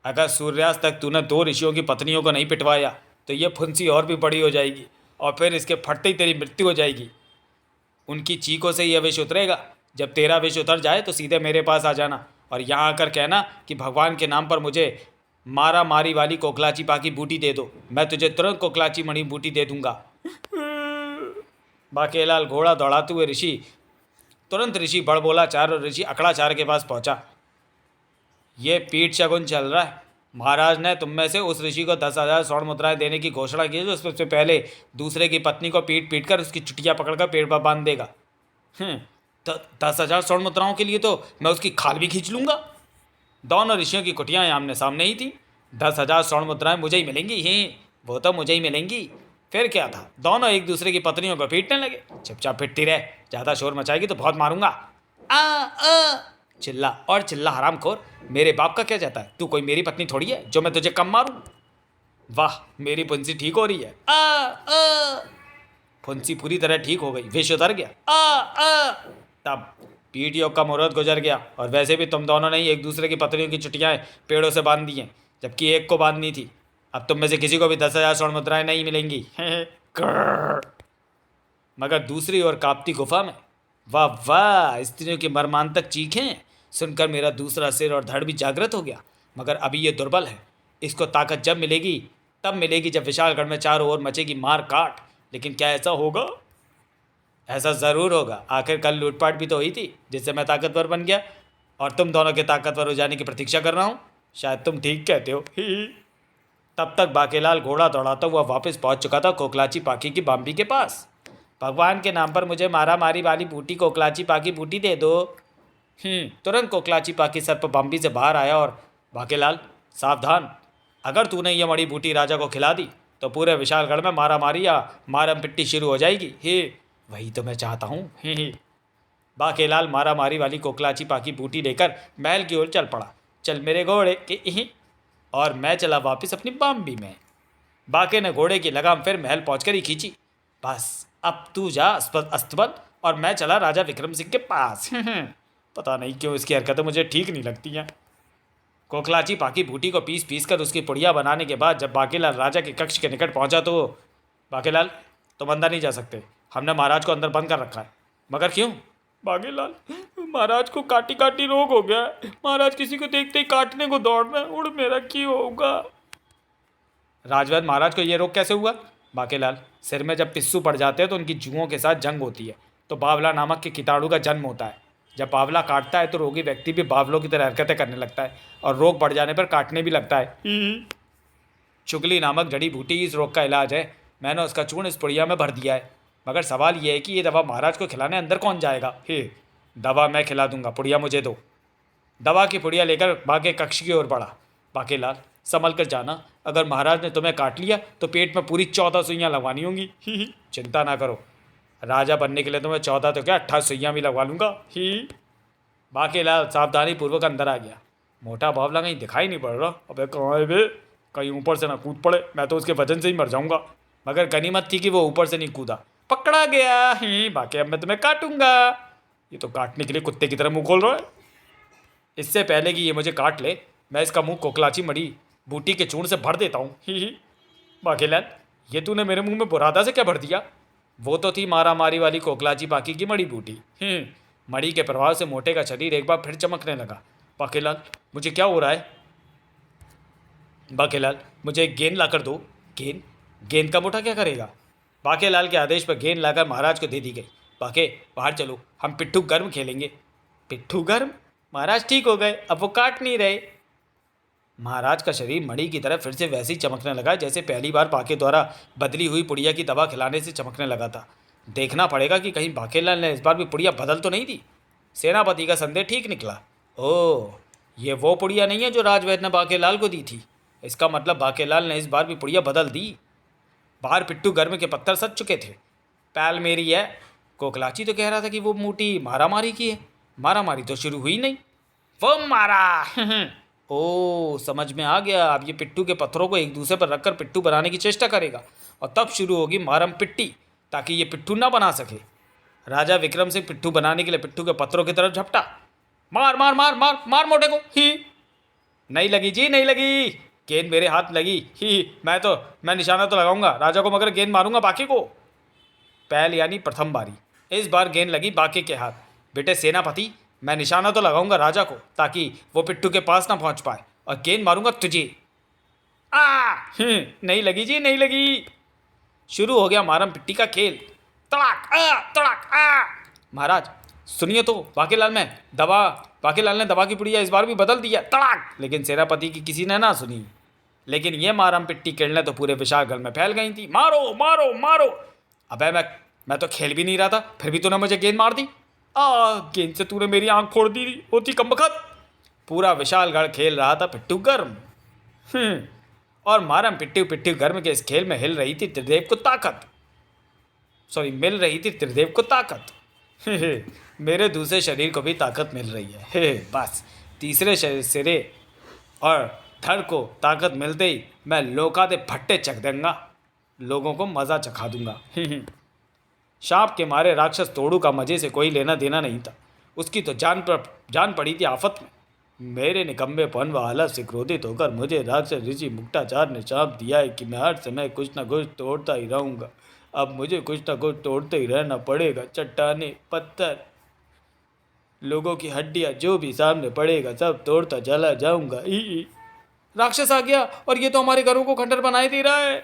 अगर सूर्यास्त तक तूने 2 ऋषियों की पत्नियों को नहीं पिटवाया तो ये फुंसी और भी बड़ी हो जाएगी और फिर इसके फटते ही तेरी मृत्यु हो जाएगी। उनकी चीखों से यह विष उतरेगा। जब तेरा विष उतर जाए तो सीधे मेरे पास आ जाना और यहाँ आकर कहना कि भगवान के नाम पर मुझे मारा मारी वाली कोकलाची पाकी बूटी दे दो। मैं तुझे तुरंत कोकलाची मणि बूटी दे दूंगा। बाकेलाल घोड़ा दौड़ाते हुए तुरंत ऋषि बड़बोलाचार और ऋषि अकड़ाचार के पास पहुंचा। ये पीठ शगुन चल रहा है। महाराज ने तुम में से उस ऋषि को 10,000 स्वर्ण मुद्राएं देने की घोषणा की, जो उससे पहले दूसरे की पत्नी को पीट कर उसकी चुटिया पकड़कर पेड़ पर बांध देगा। 10,000 स्वर्ण मुद्राओं के लिए तो मैं उसकी खाल भी खींच लूंगा। दोनों ऋषियों की कुटियाँ आमने सामने ही थी। 10,000 स्वर्ण मुद्राएं मुझे ही मिलेंगी। वो तो मुझे ही मिलेंगी। फिर क्या था, दोनों एक दूसरे की पत्नियों को पीटने लगे। चुपचाप पिटती रहे, ज़्यादा शोर मचाएगी तो बहुत मारूंगा। चिल्ला और चिल्ला हरामखोर। मेरे बाप का क्या जाता है? तू कोई मेरी पत्नी थोड़ी है जो मैं तुझे कम मारूं। वाह मेरी फुंसी ठीक हो रही है। फुंसी पूरी तरह ठीक हो गई, विष उतर गया। तब पीठ योग का मुहूर्त गुजर गया और वैसे भी तुम दोनों ने ही एक दूसरे की पत्नियों की चुटियाएं पेड़ों से बांध दी हैं, जबकि एक को बांधनी थी। अब तुम में से किसी को भी 10,000 स्वर्ण मुद्राएं नहीं मिलेंगी। मगर दूसरी ओर कांपती गुफा में वाह वाह स्त्रियों की मर्मांतक चीखें सुनकर मेरा दूसरा सिर और धड़ भी जागृत हो गया। मगर अभी ये दुर्बल है। इसको ताकत जब मिलेगी तब मिलेगी जब विशालगढ़ में चारों ओर मचेगी मार काट। लेकिन क्या ऐसा होगा? ऐसा ज़रूर होगा। आखिर कल लूटपाट भी तो हुई थी जिससे मैं ताकतवर बन गया, और तुम दोनों के ताकतवर हो जाने की प्रतीक्षा कर रहा हूँ। शायद तुम ठीक कहते हो। ही ही। तब तक बाकेलाल घोड़ा दौड़ाता हुआ वापस पहुंच चुका था कोकलाची पाकी की बाम्बी के पास। भगवान के नाम पर मुझे मारा मारी वाली बूटी कोकलाची पाकी बूटी दे दो। तुरंत कोकलाची पाकी सर्प बाम्बी से बाहर आया और, बाकेलाल सावधान, अगर तूने ये मड़ी बूटी राजा को खिला दी तो पूरे विशालगढ़ में मारा मारी या मारम पिट्टी शुरू हो जाएगी। हे, वही तो मैं चाहता हूँ। ही। बाकेलाल मारा मारी वाली कोकलाची पाकी बूटी लेकर महल की ओर चल पड़ा। चल मेरे घोड़े के ही। और मैं चला वापस अपनी बाम्बी में। बाके ने घोड़े की लगाम फिर महल पहुंचकर ही खींची। बस अब तू जा अस्तबल, और मैं चला राजा विक्रम सिंह के पास। पता नहीं क्यों इसकी हरकतें मुझे ठीक नहीं लगती हैं। कोकलाची पाकी बूटी को पीस पीस कर उसकी पुड़िया बनाने के बाद जब बाकेलाल राजा के कक्ष के निकट पहुंचा तो, बाकेलाल तुम अंदर नहीं जा सकते, हमने महाराज को अंदर बंद कर रखा है। मगर क्यों? बाकेलाल, महाराज को काटी काटी रोग हो गया है। महाराज किसी को देखते ही काटने को दौड़ रहे हैं। उड़ मेरा क्यों होगा? राजवैद्य, महाराज को ये रोग कैसे हुआ? बाकेलाल, सिर में जब पिस्सू पड़ जाते हैं तो उनकी जुओं के साथ जंग होती है, तो बावला नामक के कीटाणु का जन्म होता है। जब बावला काटता है तो रोगी व्यक्ति भी बावलों की तरह हरकतें करने लगता है और रोग बढ़ जाने पर काटने भी लगता है। चुगली नामक जड़ी बूटी इस रोग का इलाज है। मैंने उसका चूर्ण इस पुड़िया में भर दिया है। मगर सवाल यह है कि ये दवा महाराज को खिलाने अंदर कौन जाएगा? दवा मैं खिला दूंगा, पुड़िया मुझे दो। दवा की पुड़िया लेकर बाके कक्ष की ओर बढ़ा। बाकेलाल, संभल कर जाना, अगर महाराज ने तुम्हें काट लिया तो पेट में पूरी 14 सुइयाँ लगवानी होंगी। चिंता ना करो, राजा बनने के लिए तो मैं 14 तो क्या 28 सुइयाँ भी लगवा लूँगा। बाकेलाल सावधानी पूर्वक अंदर आ गया। मोटा बावला कहीं दिखाई नहीं पड़ रहा। अबे कहाँ है वे? कहीं ऊपर से ना कूद पड़े, मैं तो उसके वजन से ही मर जाऊंगा। मगर गनीमत थी कि वो ऊपर से नहीं कूदा। पकड़ा गया। बाकी अब मैं तुम्हें काटूंगा। ये तो काटने के लिए कुत्ते की तरह मुंह खोल रहा है। इससे पहले कि ये मुझे काट ले, मैं इसका मुंह कोकलाची मड़ी बूटी के चूर्ण से भर देता हूँ। बाकेलाल, ये तूने मेरे मुंह में बुरादा से क्या भर दिया? वो तो थी मारा मारी वाली कोकलाची पाकी की मड़ी बूटी। मड़ी के प्रभाव से मोटे का शरीर एक बार फिर चमकने लगा। बाकेलाल, मुझे क्या हो रहा है? बाकेलाल, मुझे एक गेंद लाकर दो। गेंद? गेंद का मोटा क्या करेगा? बाकेलाल के आदेश पर गेंद लाकर महाराज को दे दी गई। बाके, बाहर चलो, हम पिट्ठू गर्म खेलेंगे। पिट्ठू गर्म? महाराज ठीक हो गए, अब वो काट नहीं रहे। महाराज का शरीर मणि की तरह फिर से वैसे ही चमकने लगा जैसे पहली बार बाके द्वारा बदली हुई पुड़िया की दवा खिलाने से चमकने लगा था। देखना पड़ेगा कि कहीं बाकेलाल ने इस बार भी पुड़िया बदल तो नहीं दी। सेनापति का संदेह ठीक निकला। ओह, ये वो पुड़िया नहीं है जो राजवैद्य ने बाकेलाल को दी थी। इसका मतलब बाकेलाल ने इस बार भी पुड़िया बदल दी। बाहर पिट्ठू गर्म के पत्थर सज चुके थे। पैल मेरी है। कोकलाची तो कह रहा था कि वो मोटी मारामारी की है। मारामारी तो शुरू हुई नहीं। वो मारा। ओ, समझ में आ गया। अब ये पिट्ठू के पत्थरों को एक दूसरे पर रखकर पिट्ठू बनाने की चेष्टा करेगा और तब शुरू होगी मारम पिट्टी, ताकि ये पिट्ठू ना बना सके। राजा विक्रम सिंह पिट्ठू बनाने के लिए पिट्ठू के पत्थरों की तरफ झपटा। मार मार मार मार मार मोटे को। नहीं लगी जी, नहीं लगी। गेंद मेरे हाथ लगी। मैं निशाना तो लगाऊंगा राजा को, मगर गेंद मारूंगा बाकी को। पहल यानी प्रथम बारी। इस बार गेंद लगी बाकी के हाथ। बेटे सेनापति, मैं निशाना तो लगाऊंगा राजा को ताकि वो पिट्ठू के पास ना पहुंच पाए, और गेंद मारूंगा तुझे। नहीं लगी जी, नहीं लगी। शुरू हो गया मारम पिट्टी का खेल। तड़ाक तड़ाक। महाराज सुनिए तो, बाकेलाल ने दवा की पुड़िया इस बार भी बदल दिया। तड़ाक। लेकिन सेनापति की किसी ने ना सुनी। लेकिन ये मारम पिट्टी किरणें तो पूरे विशालगढ़ में फैल गई थी। मारो मारो मारो। अबे मैं तो खेल भी नहीं रहा था, फिर भी तूने मुझे गेंद मार दी। गेंद से तूने मेरी आंख फोड़ दी होती कमबख्त। पूरा विशालगढ़ खेल रहा था पिट्ठू गर्म। और मारम पिट्ठू गर्म के इस खेल में मिल रही थी त्रिदेव को ताकत। मेरे दूसरे शरीर को भी ताकत मिल रही है। बस तीसरे सिरे और धड़ को ताकत मिलते ही मैं लोका दे भट्टे चख दूंगा, लोगों को मज़ा चखा दूंगा। सांप के मारे राक्षस तोड़ू का मजे से कोई लेना देना नहीं था। उसकी तो जान पड़ी थी आफत में। मेरे निकम्मेपन व हालत से क्रोधित होकर मुझे राक्षस ऋषि मुक्ताचार ने चाप दिया है कि मैं हर समय कुछ न कुछ तोड़ता ही रहूँगा। अब मुझे कुछ न कुछ तोड़ते ही रहना पड़ेगा। चट्टाने, पत्थर, लोगों की हड्डियाँ, जो भी सामने पड़ेगा सब तोड़ता चला जाऊँगा। राक्षस आ गया और ये तो हमारे घरों को खंडर बनाए दे रहा है।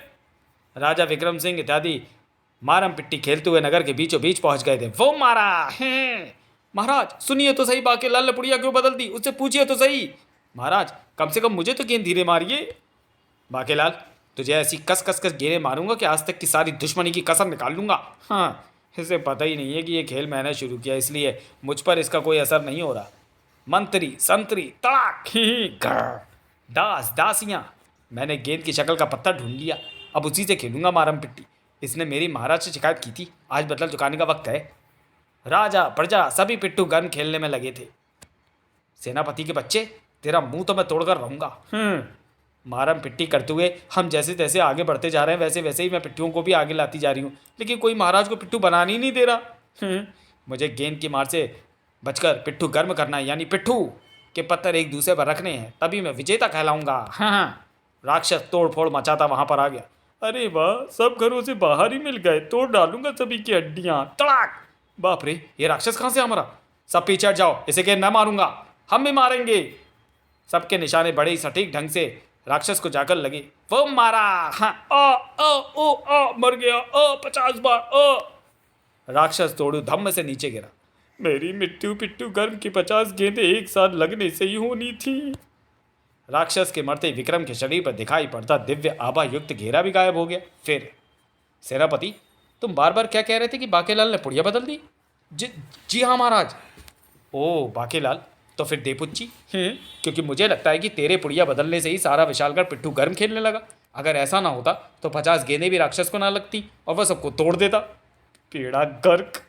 राजा विक्रम सिंह इत्यादि मारम पिट्टी खेलते हुए नगर के बीचों बीच पहुंच गए थे। वो मारा है। महाराज सुनिए तो सही, बाकेलाल ने पुड़िया क्यों बदल दी, उससे पूछिए तो सही। महाराज कम से कम मुझे तो गेंद धीरे मारिए। बाकेलाल तुझे ऐसी कस कस कस गेंदें मारूंगा कि आज तक की सारी दुश्मनी की कसम निकाल लूंगा। हाँ, इसे पता ही नहीं है कि ये खेल मैंने शुरू किया, इसलिए मुझ पर इसका कोई असर नहीं हो रहा। मंत्री संतरी तड़ाक दास दासियां, मैंने गेंद की शक्ल का पत्थर ढूंढ लिया, अब उसी से खेलूंगा मारम पिट्टी। इसने मेरी महाराज से शिकायत की थी, आज बदला चुकाने का वक्त है। राजा प्रजा सभी पिट्ठू गन खेलने में लगे थे। सेनापति के बच्चे, तेरा मुंह तो मैं तोड़कर रहूंगा। मारम पिट्टी करते हुए हम जैसे तैसे आगे बढ़ते जा रहे हैं, वैसे वैसे ही मैं पिट्ठुओं को भी आगे लाती जा रही हूँ, लेकिन कोई महाराज को पिट्ठू बनाने ही नहीं दे रहा। मुझे गेंद की मार से बचकर पिट्ठू गर्म करना है, यानी पिट्ठू के पत्थर एक दूसरे पर रखने हैं, तभी मैं विजेता कहलाऊंगा। हाँ, राक्षस तोड़ फोड़ मचाता वहां पर आ गया। अरे वाह, सब घरों से बाहर ही मिल गए, तोड़ डालूंगा सभी की हड्डियां। तड़ाक! बाप रे, ये राक्षस कहां से आ मरा? सब पीछे हट जाओ, इसे गेंद मैं मारूंगा, हम भी मारेंगे। सबके निशाने बड़े ही सटीक ढंग से राक्षस को जाकर लगे। वो मारा। हाँ, मर गया, 50 बार। राक्षस तोड़ू धम्म से नीचे गिरा। मेरी मिट्टू पिट्टू गर्म की 50 गेंदें एक साथ लगने से ही होनी थी। राक्षस के मरते विक्रम के शरीर पर दिखाई पड़ता दिव्य आभा युक्त घेरा भी गायब हो गया। फिर सेनापति, तुम बार बार क्या कह रहे थे कि बाकेलाल ने पुड़िया बदल दी? जी हाँ महाराज। ओ बाकेलाल, तो फिर दे पुच्ची। क्योंकि मुझे लगता है कि तेरे पुड़िया बदलने से ही सारा विशालगढ़ पिट्ठू गर्म खेलने लगा। अगर ऐसा ना होता तो 50 गेंदें भी राक्षस को ना लगती और वह सबको तोड़ देता। पीड़ा गर्क।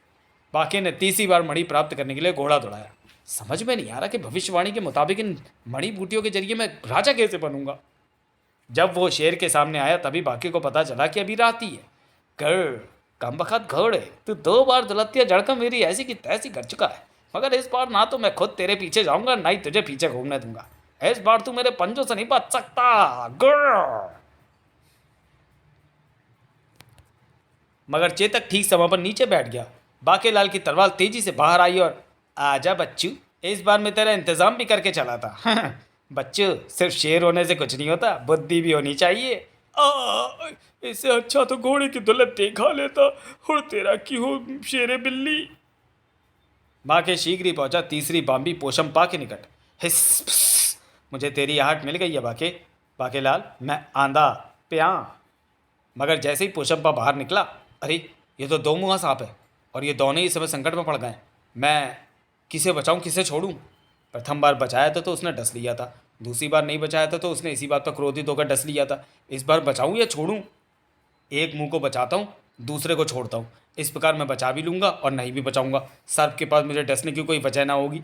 बाके ने तीसरी बार मणि प्राप्त करने के लिए घोड़ा दौड़ाया। समझ में नहीं आ रहा कि भविष्यवाणी के मुताबिक इन मणि बूटियों के जरिए मैं राजा कैसे बनूंगा। जब वो शेर के सामने आया तभी बाकी को पता चला कि अभी रात ही है। कर कम बखत घोड़े, तू 2 बार दुलत्तियां जड़कर मेरी ऐसी की तैसी कर चुका है, मगर इस बार ना तो मैं खुद तेरे पीछे जाऊंगा, ना ही तुझे पीछे घूमने दूंगा। इस बार तू मेरे पंजों से नहीं बच सकता। मगर चेतक ठीक समय पर नीचे बैठ गया। बाकेलाल की तलवार तेजी से बाहर आई और आजा बच्चू, इस बार मैं तेरा इंतजाम भी करके चला था। बच्चू, सिर्फ शेर होने से कुछ नहीं होता, बुद्धि भी होनी चाहिए। इससे अच्छा तो घोड़े की दुलत्ती खा लेता, और तेरा की हो शेरे बिल्ली। बाके शीघ्र ही पहुंचा तीसरी बाम्बी पोशंपा के निकट। हिस, मुझे तेरी आहट मिल गई है बाके। बाकेलाल, मैं आंधा प्या। मगर जैसे ही पोशंपा बाहर निकला, अरे ये तो 2 मुँहा सांप है और ये दोनों ही समय संकट में पड़ गए। मैं किसे बचाऊं, किसे छोड़ूं? प्रथम बार बचाया था तो उसने डस लिया था, दूसरी बार नहीं बचाया था तो उसने इसी बात पर क्रोधित होकर डस लिया था। इस बार बचाऊं या छोड़ूं? एक मुंह को बचाता हूं, दूसरे को छोड़ता हूं। इस प्रकार मैं बचा भी लूंगा और नहीं भी बचाऊंगा। सर्प के पास मुझे डसने की कोई वजह ना होगी।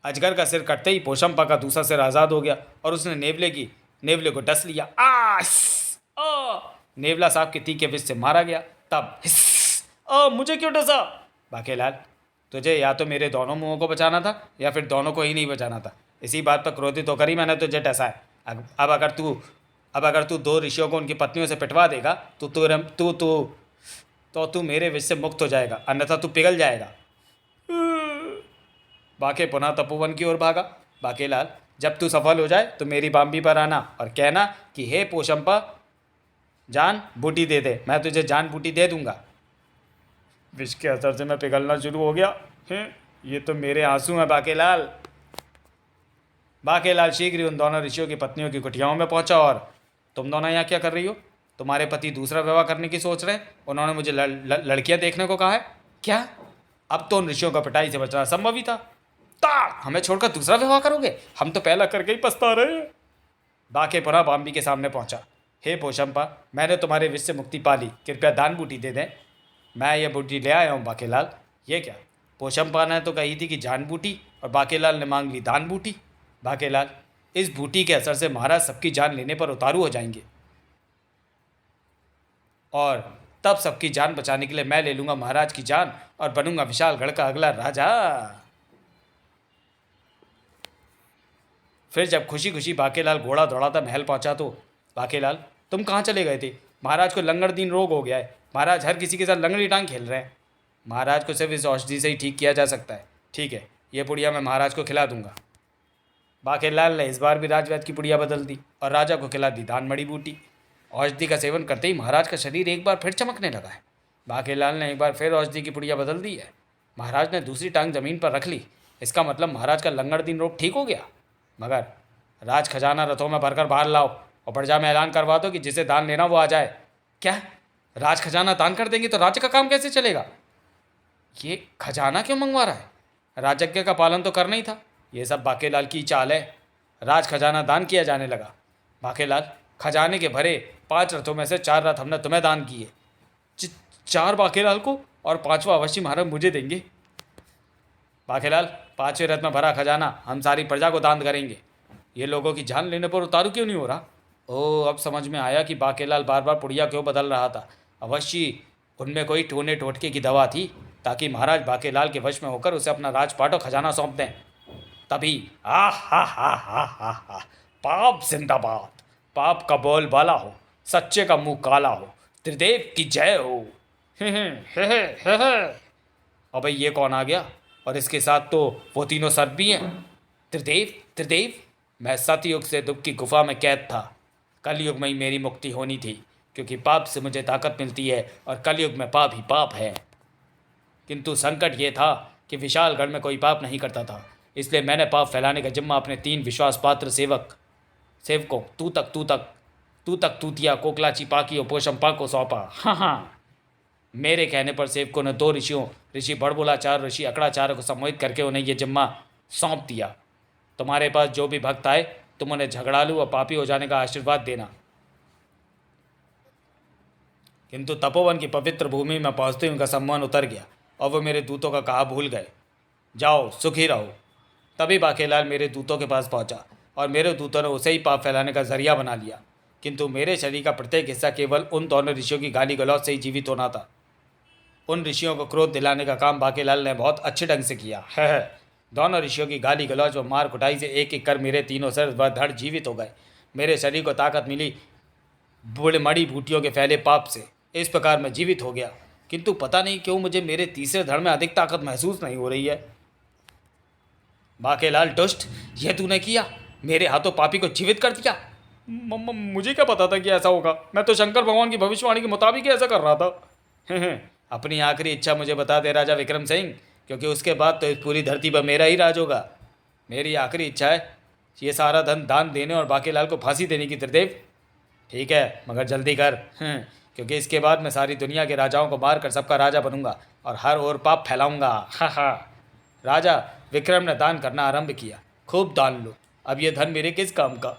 अजगर का सिर कटते ही पोशंपा का दूसरा सिर आज़ाद हो गया और उसने नेवले को डस लिया। नेवला सांप के तीखे विष से मारा गया। तब मुझे क्यों डसा? बाकेलाल, तुझे या तो मेरे दोनों मुंहों को बचाना था या फिर दोनों को ही नहीं बचाना था। इसी बात पर क्रोधित होकर ही मैंने तुझे डसा है। अब अगर तू 2 ऋषियों को उनकी पत्नियों से पिटवा देगा तो तू मेरे विष से मुक्त हो जाएगा, अन्यथा तू पिघल जाएगा। बाके पुनः तपोवन की ओर भागा। बाकेलाल, जब तू सफल हो जाए तो मेरी बाम्बी पर आना और कहना कि हे पोशंपा, जान बूटी दे दे, मैं तुझे जान बूटी दे दूंगा। विष के असर से मैं पिघलना शुरू हो गया। ये तो मेरे आंसू हैं बाकेलाल। बाकेलाल शीघ्र ही उन दोनों ऋषियों की पत्नियों की कुटियाओं में पहुंचा। और तुम दोनों यहाँ क्या कर रही हो? तुम्हारे पति दूसरा विवाह करने की सोच रहे हैं, उन्होंने मुझे लड़कियां देखने को कहा है। क्या? अब तो उन ऋषियों का पिटाई से बचना संभव ही था। हमें छोड़कर दूसरा विवाह करोगे? हम तो पहला करके ही पछता रहे हैं। बाके पुनः बाम्बी के सामने पहुंचा। हे पोशंपा, मैंने तुम्हारे विष से मुक्ति पा ली, कृपया दान बूटी दे दें। मैं ये बूटी ले आया हूँ बाकेलाल। ये क्या? पोशंपा ने तो कही थी कि जान बूटी और बाकेलाल ने मांग ली दान बूटी। बाकेलाल, इस बूटी के असर से महाराज सबकी जान लेने पर उतारू हो जाएंगे और तब सबकी जान बचाने के लिए मैं ले लूंगा महाराज की जान और बनूंगा विशालगढ़ का अगला राजा। फिर जब खुशी खुशी बाकेलाल घोड़ा दौड़ाता महल पहुंचा तो, बाकेलाल तुम कहाँ चले गए थे? महाराज को लंगड़दीन रोग हो गया है, महाराज हर किसी के साथ लंगड़ी टांग खेल रहे हैं। महाराज को सिर्फ इस औषधि से ही ठीक किया जा सकता है। ठीक है, ये पुड़िया मैं महाराज को खिला दूंगा। बाकेलाल ने इस बार भी राजवैद्य की पुड़िया बदल दी और राजा को खिला दी दान मड़ी बूटी। औषधि का सेवन करते ही महाराज का शरीर एक बार फिर चमकने लगा है। बाकेलाल ने एक बार फिर औषधि की पुड़िया बदल दी है। महाराज ने दूसरी टांग जमीन पर रख ली। इसका मतलब महाराज का लंगड़तीन रोग ठीक हो गया। मगर राज खजाना रथों में भरकर बाहर लाओ और प्रजा में ऐलान करवा दो कि जिसे दान लेना वो आ जाए। क्या राज खजाना दान कर देंगे तो राज्य का काम कैसे चलेगा? ये खजाना क्यों मंगवा रहा है? राजज्ञ का पालन तो करना ही था। ये सब बाकेलाल की चाल है। राज खजाना दान किया जाने लगा। बाकेलाल, खजाने के भरे 5 रथों में से 4 रथ हमने तुम्हें दान किए। 4 बाकेलाल को और 5वां अवश्य महाराज मुझे देंगे। बाकेलाल, 5वें रथ में भरा खजाना हम सारी प्रजा को दान करेंगे। ये लोगों की जान लेने पर उतारू क्यों नहीं हो रहा? ओह, अब समझ में आया कि बाकेलाल बार बार पुड़िया क्यों बदल रहा था। अवश्य उनमें कोई टोने टोटके की दवा थी ताकि महाराज बाकेलाल के वश में होकर उसे अपना राजपाट और खजाना सौंप दें। तभी आ हा, पाप जिंदाबाद, पाप का बोल बाला हो, सच्चे का मुंह काला हो, त्रिदेव की जय हो। अबे ये कौन आ गया? और इसके साथ तो वो तीनों सर्प भी हैं। त्रिदेव, त्रिदेव, मैं सतयुग से दुख की गुफा में कैद था। कलयुग में ही मेरी मुक्ति होनी थी, क्योंकि पाप से मुझे ताकत मिलती है और कलयुग में पाप ही पाप है। किंतु संकट ये था कि विशालगढ़ में कोई पाप नहीं करता था, इसलिए मैंने पाप फैलाने का जिम्मा अपने 3 विश्वास पात्र सेवकों तू तक तूतिया, कोकलाची पाकी और पोशंपा को सौंपा। हाँ, मेरे कहने पर सेवकों ने 2 ऋषियों, ऋषि बड़बुलाचार्य, ऋषि अकड़ाचार्य को सम्मोहित करके उन्हें यह जिम्मा सौंप दिया। तुम्हारे पास जो भी भक्त आए तुम उन्हें झगड़ालू और पापी हो जाने का आशीर्वाद देना। किंतु तपोवन की पवित्र भूमि में पहुंचते ही उनका सम्मान उतर गया और वो मेरे दूतों का कहा भूल गए। जाओ, सुखी रहो। तभी बाकेलाल मेरे दूतों के पास पहुंचा और मेरे दूतों ने उसे ही पाप फैलाने का जरिया बना लिया। किंतु मेरे शरीर का प्रत्येक हिस्सा केवल उन दोनों ऋषियों की गाली गलौज से ही जीवित होना था। उन ऋषियों को क्रोध दिलाने का काम बाकेलाल ने बहुत अच्छे ढंग से किया है। दोनों ऋषियों की गाली गलौज व मार कुटाई से एक एक कर मेरे तीनों सर व धड़ जीवित हो गए। मेरे शरीर को ताकत मिली बूढ़े मड़ी बूटियों के फैले पाप से। इस प्रकार मैं जीवित हो गया, किंतु पता नहीं क्यों मुझे मेरे तीसरे धड़ में अधिक ताकत महसूस नहीं हो रही है। बाकेलाल दुष्ट, यह तूने किया, मेरे हाथों पापी को जीवित कर दिया। मुझे क्या पता था कि ऐसा होगा? मैं तो शंकर भगवान की भविष्यवाणी के मुताबिक ही ऐसा कर रहा था। अपनी आखिरी इच्छा मुझे बता दे राजा विक्रम सिंह, क्योंकि उसके बाद तो इस पूरी धरती पर मेरा ही राज होगा। मेरी आखिरी इच्छा है ये सारा धन दान देने और बाकेलाल को फांसी देने की। त्रिदेव, ठीक है, मगर जल्दी कर, क्योंकि इसके बाद मैं सारी दुनिया के राजाओं को मार कर सबका राजा बनूंगा और हर ओर पाप फैलाऊंगा। हा। राजा विक्रम ने दान करना आरंभ किया। खूब दान लो, अब ये धन मेरे किस काम का?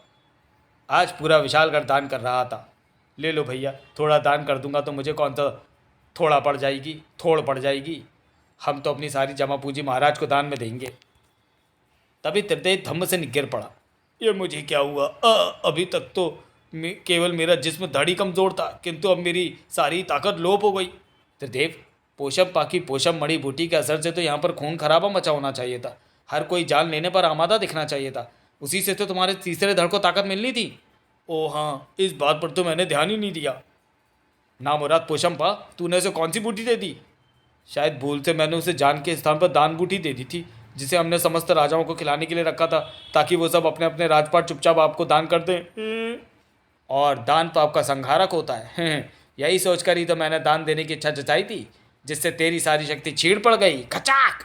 आज पूरा विशालगढ़ दान कर रहा था। ले लो भैया, थोड़ा दान कर दूंगा तो मुझे कौन सा थोड़ा पड़ जाएगी। हम तो अपनी सारी जमा पूंजी महाराज को दान में देंगे। तभी त्रिदेव धम्म से गिर पड़ा। ये मुझे क्या हुआ? अभी तक तो केवल मेरा जिस्म धड़ी कमजोर था, किंतु अब मेरी सारी ताकत लोप हो गई। त्रिदेव, पोषम पाकी पोषम मणि बूटी के असर से तो यहाँ पर खून खराबा मचा होना चाहिए था। हर कोई जान लेने पर आमादा दिखना चाहिए था। उसी से तो तुम्हारे तीसरे धड़ को ताकत मिलनी थी। ओ हाँ, इस बात पर तो मैंने ध्यान ही नहीं दिया। ना मुराद पोशंपा, तूने उसे कौन सी बूटी दे दी? शायद भूल से मैंने उसे जान के स्थान पर दान बूटी दे दी थी, जिसे हमने समस्त राजाओं को खिलाने के लिए रखा था, ताकि वो सब अपने अपने राजपाट चुपचाप आपको दान कर दें। और दान तो आपका संहारक होता है। यही सोचकर ही तो मैंने दान देने की इच्छा जताई थी, जिससे तेरी सारी शक्ति छीड़ पड़ गई। खचाक!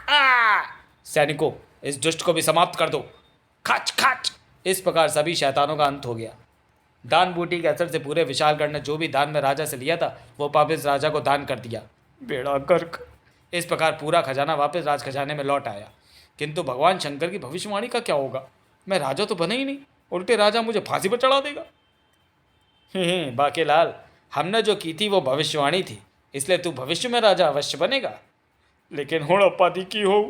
सैनिकों, इस दुष्ट को भी समाप्त कर दो। खच खच! इस प्रकार सभी शैतानों का अंत हो गया। दान बूटी के असर से पूरे विशालगढ़ ने जो भी दान में राजा से लिया था वो वापिस राजा को दान कर दिया। बेड़ा गर्क! इस प्रकार पूरा खजाना वापस राज खजाने में लौट आया। किंतु भगवान शंकर की भविष्यवाणी का क्या होगा? मैं राजा तो बना ही नहीं, उल्टे राजा मुझे फांसी पर चढ़ा देगा। बाकेलाल, हमने जो की थी वो भविष्यवाणी थी, इसलिए तू भविष्य में राजा अवश्य बनेगा। लेकिन हुड़प्पा दी की हो।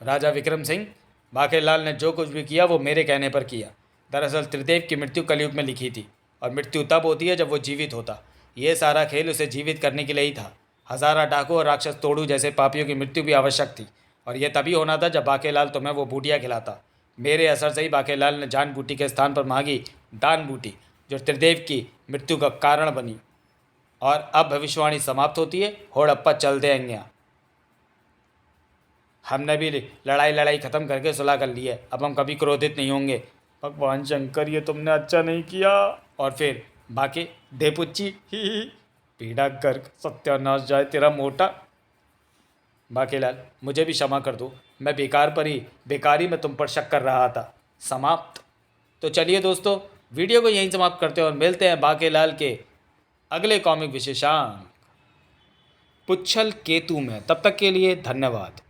राजा विक्रम सिंह, बाकेलाल ने जो कुछ भी किया वो मेरे कहने पर किया। दरअसल त्रिदेव की मृत्यु कलयुग में लिखी थी, और मृत्यु तब होती है जब वो जीवित होता। ये सारा खेल उसे जीवित करने के लिए ही था। हजारा डाकू और राक्षस तोड़ू जैसे पापियों की मृत्यु भी आवश्यक थी, और यह तभी होना था जब बाकेलाल तुम्हें वो बूटियाँ खिलाता। मेरे असर से ही बाकेलाल ने जान बूटी के स्थान पर मांगी दान बूटी, जो त्रिदेव की मृत्यु का कारण बनी। और अब भविष्यवाणी समाप्त होती है। होड़प्पा चल देंगे। हमने भी लड़ाई लड़ाई ख़त्म करके सुलह कर ली है, अब हम कभी क्रोधित नहीं होंगे। भगवान शंकर, ये तुमने अच्छा नहीं किया। और फिर बाकी देपुच्ची ही पीड़ा गर्ग, सत्यानाश जाए तेरा मोटा। बाकीलाल, मुझे भी क्षमा कर दो, मैं बेकारी में तुम पर शक कर रहा था। समाप्त। तो चलिए दोस्तों, वीडियो को यहीं समाप्त करते हैं और मिलते हैं बाकीलाल के अगले कॉमिक विशेषांक पुच्छल केतु में। तब तक के लिए धन्यवाद।